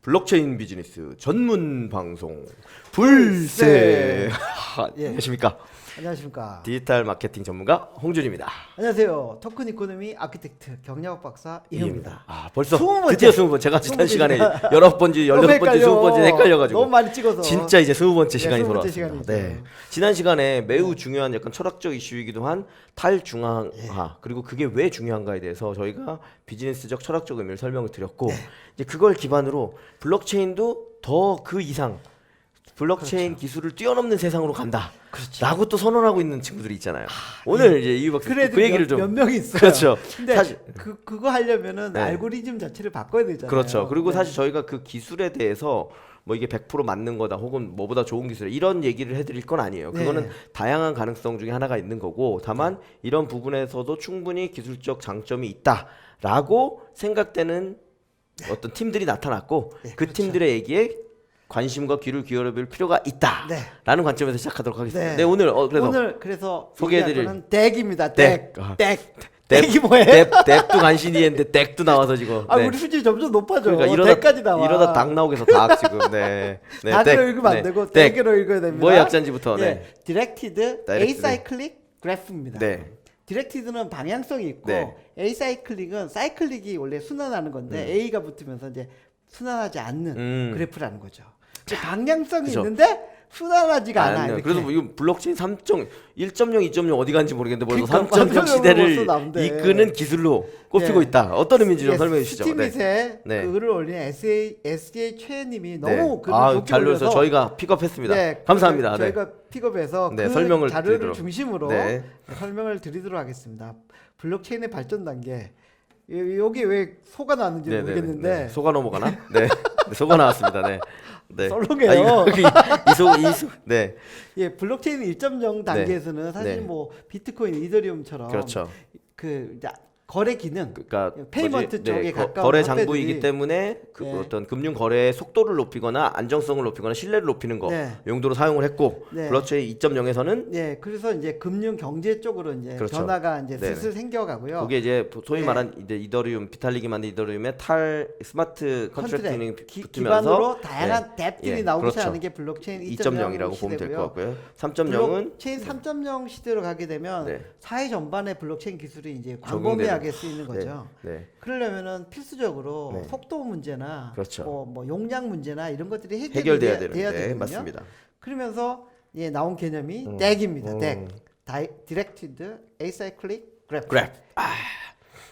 블록체인 비즈니스 전문 방송 불세. 예. 안녕하십니까? 안녕하십니까. 디지털 마케팅 전문가 홍준입니다. 안녕하세요. 토큰 이코노미 아키텍트 경영학 박사 이현입니다. 아, 벌써 20번째. 드디어 20번. 제가 지난 20번째. 시간에 19번째, 18번째, 20번째 헷갈려가지고 너무 많이 찍어서 진짜 이제 20번째 시간이 20번째 돌아왔습니다. 시간이죠. 네. 지난 시간에 매우 중요한 약간 철학적 이슈이기도 한 탈중앙화 그리고 그게 왜 중요한가에 대해서 저희가 비즈니스적 철학적 의미를 설명을 드렸고 이제 그걸 기반으로 블록체인도 더 그 이상 블록체인 기술을 뛰어넘는 세상으로 간다. 라고 또 선언하고 있는 친구들이 있잖아요. 오늘 이제 이유 박사 그래도 그 얘기를 몇 좀 명이 있어요. 그렇죠. 근데 사실 그거 하려면은 네. 알고리즘 자체를 바꿔야 되잖아요. 그렇죠. 그리고 네. 사실 저희가 그 기술에 대해서 뭐 이게 100% 맞는 거다 혹은 뭐보다 좋은 기술 이런 얘기를 해드릴 건 아니에요. 그거는 네. 다양한 가능성 중에 하나가 있는 거고 다만 이런 부분에서도 충분히 기술적 장점이 있다라고 생각되는 어떤 팀들이 나타났고 네, 그 그렇죠. 팀들의 얘기에 관심과 귀를 기울여볼 필요가 있다라는 관점에서 시작하도록 하겠습니다. 네. 네, 오늘 그래서 소개해드릴 얘기할 거는 덱입니다. 덱. 덱이 뭐예요? 덱도 간신히 했는데 덱도 나와서 지금 아 네. 우리 수준이 점점 높아져. 그러니까 덱까지 나와. 이러다 닭 나오겠어 닭 지금 네. 닭으로 덱. 읽으면 안 네. 되고 덱. 덱으로 읽어야 됩니다. 뭐의 약자인지부터 네. 예, 디렉티드 에이사이클릭 그래프입니다. 네. 디렉티드는 방향성이 있고 네. 에이사이클릭은 사이클릭이 원래 순환하는 건데 A가 붙으면서 이제 순환하지 않는 그래프라는 거죠. 이제 방향성이 그죠. 있는데 순환하지가 않아. 이렇게. 그래서 뭐 이거 블록체인 3.1.0, 2.0 어디 간지 모르겠는데 벌써 그러니까 3.0 벌써 시대를 나온대. 이끄는 기술로 꼽히고 예. 있다. 어떤 의미인지 좀 예, 설명해 주시죠. 스티밋에 네. 글을 올린 SJ 최님이 네. 너무 글을 아, 높게 잘 올려서 눌러서 저희가 픽업했습니다. 네, 감사합니다. 네. 저희가 픽업해서 네, 그 설명을 자료를 드리도록. 중심으로 네. 설명을 드리도록 하겠습니다. 블록체인의 발전 단계. 여기 왜 소가 나왔는지 네, 모르겠는데 네. 소가 넘어가나? 네. 네, 소가 나왔습니다. 네. 네. 썰렁해요. 네. 예, 블록체인 1.0 단계에서는 사실 네. 뭐 비트코인, 이더리움처럼 그렇죠. 그 이제 거래 기능, 그러니까 페이먼트 뭐지? 쪽에 가까운 거래 화폐들이- 장부이기 때문에 그 네. 어떤 금융 거래의 속도를 높이거나 안정성을 높이거나 신뢰를 높이는 거 네. 용도로 사용을 했고 네. 블록체인 2.0에서는 예, 그래서 이제 금융 경제 쪽으로 이제 그렇죠. 변화가 이제 네네. 슬슬 생겨가고요. 그게 이제 소위 네. 말한 이제 이더리움 비탈릭이 만든 이더리움의 탈 스마트 컨트랙팅이 붙으면서 기반으로 다양한 네. 앱들이 예, 나오기 그렇죠. 시작하는 게 블록체인 2.0이라고 보면 될 것 같고요. 3.0은 블록체인 3.0 시대로 가게 되면 네. 사회 전반에 블록체인 기술이 이제 적용되는 광범위하게 쓰이는 거죠. 네. 그러려면은 필수적으로 네. 속도 문제나 그렇죠. 뭐 용량 문제나 이런 것들이 해결돼야 돼야 되는데 되거든요. 맞습니다. 그러면서 예, 나온 개념이 덱입니다. 덱. 음. 디렉티드 에이사이클릭 그래프. 그래.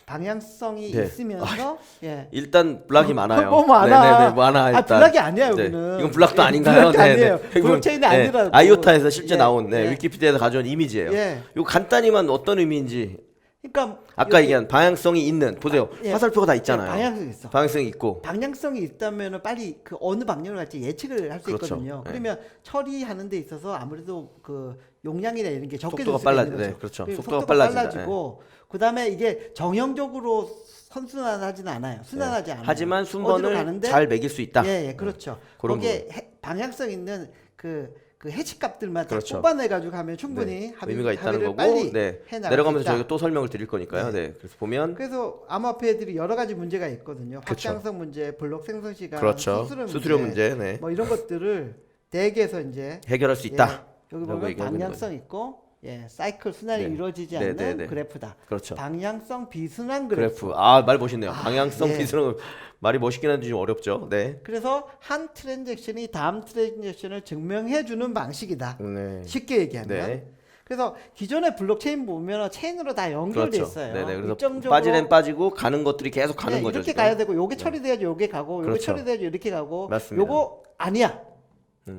방향성이 네. 있으면서 예. 일단 블락이 많아요. 뭐 많아. 네네네, 많아. 아, 일단. 블락이 아니야, 네. 여기는. 이건 블락도 예, 아닌가요? 블락이 아니에요. 블록체인이 아니라고. 아이오타에서 실제 예, 나온 예. 위키피디아에서 가져온 이미지예요. 예. 이거 간단히만 어떤 의미인지 그러니까 아까 여기- 얘기한 방향성이 있는 보세요. 예. 화살표가 다 예, 있잖아요. 방향성이 있어. 방향성이 있고 방향성이 있다면은 빨리 그 어느 방향으로 갈지 예측을 할 수 그렇죠. 있거든요. 네. 그러면 처리하는 데 있어서 아무래도 그 용량이나 이런 게 적게 속도가 들 수가 있는 빨라- 거죠. 네, 그렇죠. 그리고 속도가 속도가 빨라진다. 빨라지고 그다음에 이게 정형적으로 선순환하지는 않아요. 순환하지 않아요. 하지만 어디로 순번을 가는데 잘 매길 수 있다. 예, 예, 그렇죠. 그런 거기에 방향성 있는 그 해치값들만 다 그렇죠. 뽑아내가지고 하면 충분히 네. 의미가 있다는 합의를 거고 빨리 네. 해나갈 내려가면서 수 있다. 저희가 또 설명을 드릴 거니까요. 네. 그래서 보면 그래서 암호화폐들이 여러 가지 문제가 있거든요. 그렇죠. 확장성 문제, 블록 생성 시간, 그렇죠. 수수료 문제 네. 뭐 이런 것들을 덱에서 이제 해결할 수 예, 있다. 여기 라고 보면 얘기하고 있는 방향성 있고 예, 사이클 순환이 네. 이루어지지 네, 않는 네, 네. 그래프다. 그렇죠. 방향성 비순환 그래프. 그래프. 아, 말 멋있네요. 방향성 예. 비스는 말이 멋있긴 한데 좀 어렵죠. 네. 그래서 한 트랜잭션이 다음 트랜잭션을 증명해 주는 방식이다. 네. 쉽게 얘기하면. 네. 그래서 기존의 블록체인 보면 체인으로 다 연결돼 그렇죠. 있어요. 네네. 그래서 일정적으로 빠지는 빠지고 가는 것들이 계속 가는 네, 거죠. 이렇게 지금. 가야 되고 요게 처리돼야지 요게 가고 요게 그렇죠. 처리돼야지 이렇게 가고 맞습니다. 요거 아니야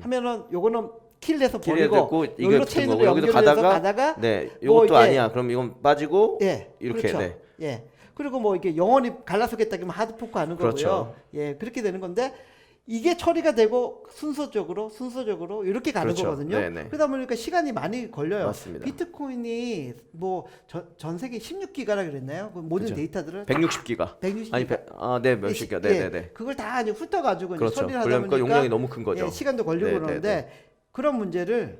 하면은 요거는 킬해서 길에 버리고 됐고 이게 여기로 붙은 체인으로 거고 여기도 연결해서 가다가 네, 뭐 이것도 이제- 아니야. 그럼 이건 빠지고 예 이렇게 그렇죠. 네. 예 그리고 뭐 이게 영원히 갈라서겠다 그러면 하드포크 하는 거고요. 그렇죠. 예 그렇게 되는 건데 이게 처리가 되고 순서적으로 이렇게 가는 그렇죠. 거거든요. 네네. 그러다 보니까 시간이 많이 걸려요. 맞습니다. 비트코인이 뭐 전 세계 16기가라 그랬나요? 그 모든 그렇죠. 데이터들을 160기가. 160기가 아니 네, 몇십 기가. 네, 네, 네. 그걸 다 이제 훑어가지고 이제 그렇죠. 처리를 하다 그러니까 보니까 용량이 너무 큰 거죠. 예, 시간도 걸리고 네, 그러는데 그런 문제를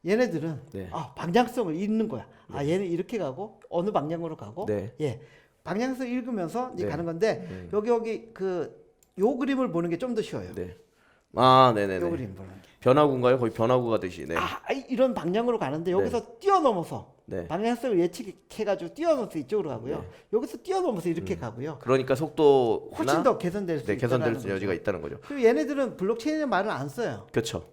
얘네들은 네. 방향성을 읽는 거야. 얘는 이렇게 가고 어느 방향으로 가고 네. 예 방향성 읽으면서 이제 네. 가는 건데 여기 그 요 그림을 보는 게 좀 더 쉬워요. 네. 아, 요 네네네. 그림 보는 게. 변화구인가요? 거의 변화구 가듯이. 네. 이런 방향으로 가는데 여기서 뛰어넘어서 네. 방향성을 예측해가지고 뛰어넘어서 이쪽으로 가고요. 여기서 뛰어넘어서 이렇게 가고요. 그러니까 속도나 훨씬 더 개선될 수 네, 개선될 있다는 수 여지가 있다는 거죠. 그리고 얘네들은 블록체인의 말을 안 써요. 그렇죠.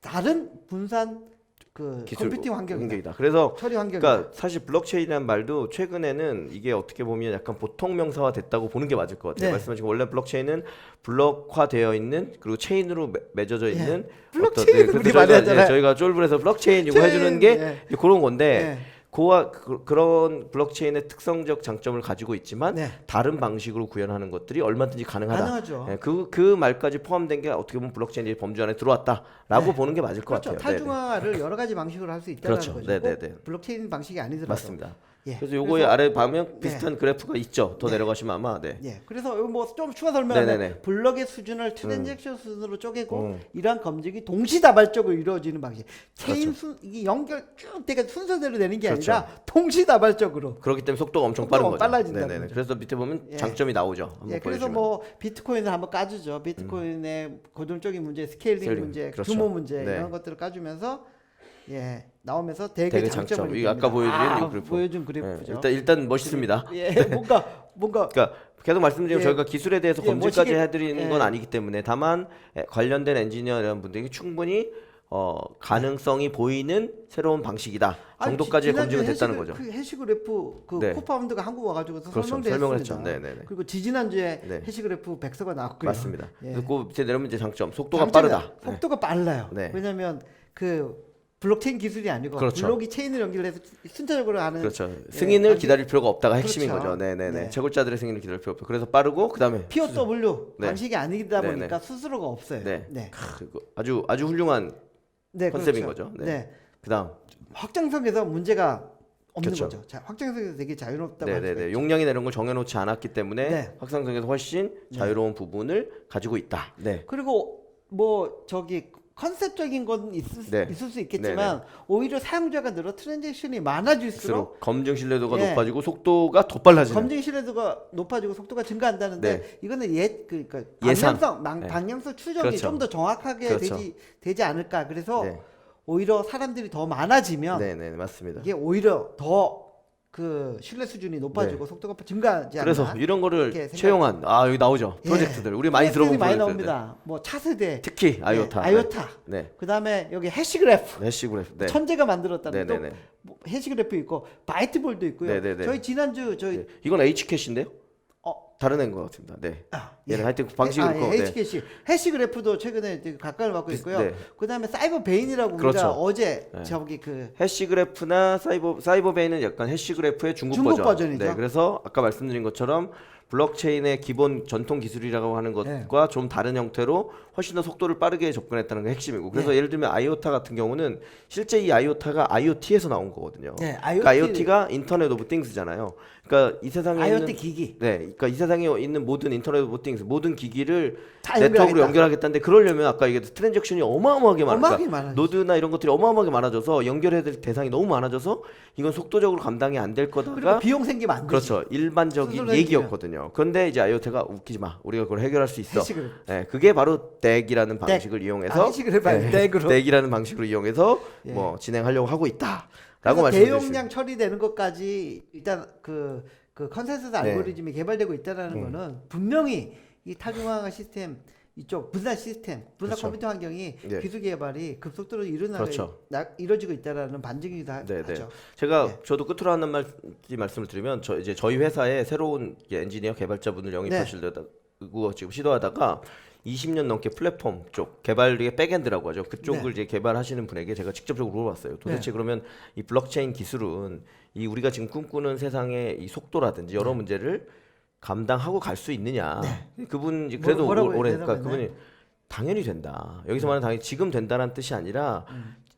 다른 분산 그 기술 컴퓨팅 환경이다. 그래서 처리 환경이다. 그러니까 사실 블록체인이라는 말도 최근에는 이게 어떻게 보면 약간 보통 명사화 됐다고 보는 게 맞을 것 같아요. 네. 말씀하신 원래 블록체인은 블록화되어 있는 그리고 체인으로 맺어져 있는 블록체인은 그래서 우리 많이 하잖아요. 저희가 쫄불에서 블록체인 이거 체인, 해주는 게 네. 이제 그런 건데 네. 그런 블록체인의 특성적 장점을 가지고 있지만 네. 다른 방식으로 구현하는 것들이 얼마든지 가능하다. 가능하죠. 예, 그 말까지 포함된 게 어떻게 보면 블록체인의 범주 안에 들어왔다라고 네. 보는 게 맞을 것 그렇죠. 같아요. 네네. 탈중앙화를 여러 가지 방식으로 할 수 있다는 그렇죠. 거죠. 네네네. 꼭 블록체인 방식이 아니더라도. 맞습니다. 예. 그래서 요거에 아래 보면 비슷한 그래프가 있죠. 더 네. 내려가시면 아마 네. 예. 그래서 뭐 좀 추가 설명하면 네네네. 블럭의 수준을 트랜잭션 수준으로 쪼개고 이러한 검증이 동시다발적으로 이루어지는 방식. 체인 이게 연결 쭉 되게 순서대로 되는 게 그렇죠. 아니라 동시다발적으로. 그렇기 때문에 속도가 엄청 속도가 빠른 거죠. 빨라진다는 네네네. 거죠. 그래서 밑에 보면 예. 장점이 나오죠. 한번 예, 그래서 보여주시면. 뭐 비트코인을 한번 까주죠. 비트코인의 고정적인 문제, 스케일링 스케일링, 문제, 그렇죠. 규모 문제 네. 이런 것들을 까주면서 나오면서 되게 되게 장점을 장점. 이게 아까 얘기합니다. 보여드린 이 그래프. 보여준 예, 그래프죠. 일단 멋있습니다. 예, 뭔가 그러니까 계속 말씀드리면 예. 저희가 기술에 대해서 예, 검증까지 멋있게- 해드리는 예. 건 아니기 때문에 다만 관련된 엔지니어 이런 분들이 충분히 가능성이 보이는 새로운 방식이다 정도까지의 검증이 됐다는 거죠. 그 해시그래프 그 네. 코파운드가 한국 와가지고 그렇죠. 설명도 설명을 했습니다. 했죠. 네네네. 그리고 지지난주에 네. 해시그래프 백서가 나왔고요. 맞습니다. 예. 그래서 그 밑에 내려오면 이제 장점, 속도가 장점이다. 빠르다. 네. 속도가 빨라요. 네. 왜냐하면 그 블록체인 기술이 아니고 그렇죠. 블록이 체인을 연결해서 순차적으로 하는 그렇죠. 승인을 아주- 기다릴 필요가 없다가 핵심인 그렇죠. 거죠. 네네네. 네. 채굴자들의 승인을 기다릴 필요 없고 그래서 빠르고 그다음에 POW 네. 방식이 아니다 네, 보니까 수수료가 없어요. 네. 네. 아주 훌륭한 네, 컨셉인 그렇죠. 거죠. 네. 네. 그다음 확장성에서 문제가 없는 그렇죠. 거죠. 자, 확장성에서 되게 자유롭다고 할 수가 네네네. 있죠. 용량이나 이런 걸 정해놓지 않았기 때문에 네. 확산성에서 훨씬 자유로운 부분을 가지고 있다. 네. 그리고 뭐 저기 컨셉적인 건 네. 있을 수 있겠지만 오히려 사용자가 늘어 트랜잭션이 많아질수록 갈수록 검증 신뢰도가 예. 높아지고 속도가 더 빨라지는. 검증 신뢰도가 높아지고 속도가 증가한다는데 네. 이거는 그러니까 예상. 방향성 네. 방향성 추적이 그렇죠. 좀 더 정확하게 그렇죠. 되지 않을까. 그래서 네. 오히려 사람들이 더 많아지면 네네 맞습니다. 이게 오히려 더 그 신뢰 수준이 높아지고 속도가 증가하지 않나. 그래서 이런 거를 이렇게 생각- 채용한 여기 나오죠 프로젝트들 우리 많이 프로젝트들이 들어본 많이 프로젝트들. 나옵니다. 뭐 차세대, 특히 아이오타. 아이오타. 네. 그다음에 여기 해시그래프. 해시그래프. 네. 천재가 만들었다는 네네네. 또 해시그래프 있고 바이트볼도 있고요. 네네네. 저희 지난주 네. 이건 H캐시인데요? 다른 애인 것 같습니다. 네. 예. 얘는 하여튼 방식이 그렇고. 네. HKC 해시그래프도 최근에 되게 각광을 받고 있고요. 네. 그다음에 사이버 베인이라고 그렇죠. 우리가 어제 네. 저기 그 해시그래프나 사이버베이는 약간 해시그래프의 중국 버전이죠. 네, 그래서 아까 말씀드린 것처럼 블록체인의 기본 전통 기술이라고 하는 것과 좀 다른 형태로 훨씬 더 속도를 빠르게 접근했다는 게 핵심이고 그래서 예를 들면 아이오타 같은 경우는 실제 이 아이오타가 IoT에서 나온 거거든요. 네, 그러니까 IoT가 인터넷 오브 띵스잖아요. 그러니까 이 세상에 IoT 있는 기기. 네, 그러니까 이 세상에 있는 모든 인터넷 오브 띵스 모든 기기를 다 네트워크로 연결하겠다. 연결하겠다는데 그러려면 아까 얘기했던 트랜잭션이 어마어마하게 어마어마하게 그러니까 많아지죠. 노드나 이런 것들이 어마어마하게 많아져서 연결해야 될 대상이 너무 많아져서 이건 속도적으로 감당이 안 될 그리고 거다가 비용 생기면 안 되지. 그렇죠. 일반적인 수수료 얘기였거든요. 그런데 이제 아이오티가 웃기지 마. 우리가 그걸 해결할 수 있어. 해시그래프. 네, 그게 바로 덱이라는 방식을 이용해서 해시그래프 아니고 덱으로. 덱이라는 방식으로 이용해서 예. 뭐 진행하려고 하고 있다라고 그래서 말씀드릴 수 대용량 처리되는 것까지 일단 그 컨센서스 네. 알고리즘이 개발되고 있다는 거는 분명히 이 탈중앙화 시스템 이쪽 분산 시스템, 분산 그렇죠. 컴퓨터 환경이 네. 기술 개발이 급속도로 그렇죠. 이루어지고 있다라는 반증이기도 네네. 하죠. 제가 네. 저도 끝으로 하는 말씀을 드리면 저희 회사에 새로운 엔지니어 개발자분을 영입하시려고 지금 시도하다가 20년 넘게 플랫폼 쪽 개발의 백엔드라고 하죠. 그쪽을 이제 개발하시는 분에게 제가 직접적으로 물어봤어요. 도대체 그러면 이 블록체인 기술은 이 우리가 지금 꿈꾸는 세상의 이 속도라든지 여러 문제를 감당하고 갈 수 있느냐. 그분 이제 그래도 뭐라고 올해 대답했나요? 그러니까 그분이 당연히 된다. 여기서 말하는 당연히 지금 된다는 뜻이 아니라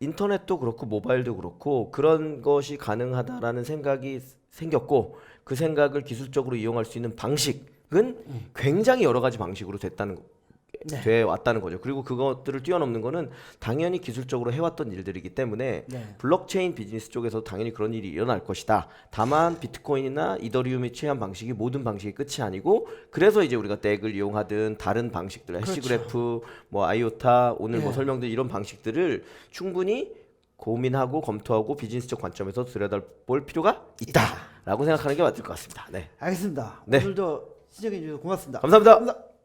인터넷도 그렇고 모바일도 그렇고 그런 것이 가능하다라는 생각이 생겼고 그 생각을 기술적으로 이용할 수 있는 방식은 굉장히 여러 가지 방식으로 됐다는 네. 돼 왔다는 거죠. 그리고 그것들을 뛰어넘는 거는 당연히 기술적으로 해왔던 일들이기 때문에 네. 블록체인 비즈니스 쪽에서도 당연히 그런 일이 일어날 것이다. 다만 비트코인이나 이더리움이 취한 방식이 모든 방식이 끝이 아니고 그래서 이제 우리가 덱을 이용하든 다른 방식들 해시그래프, 뭐 아이오타 오늘 뭐 네. 설명드린 이런 방식들을 충분히 고민하고 검토하고 비즈니스적 관점에서 들여다볼 필요가 있다라고 생각하는 게 맞을 것 같습니다. 네, 알겠습니다. 네. 오늘도 시청해 주셔서 고맙습니다. 감사합니다. 감사합니다.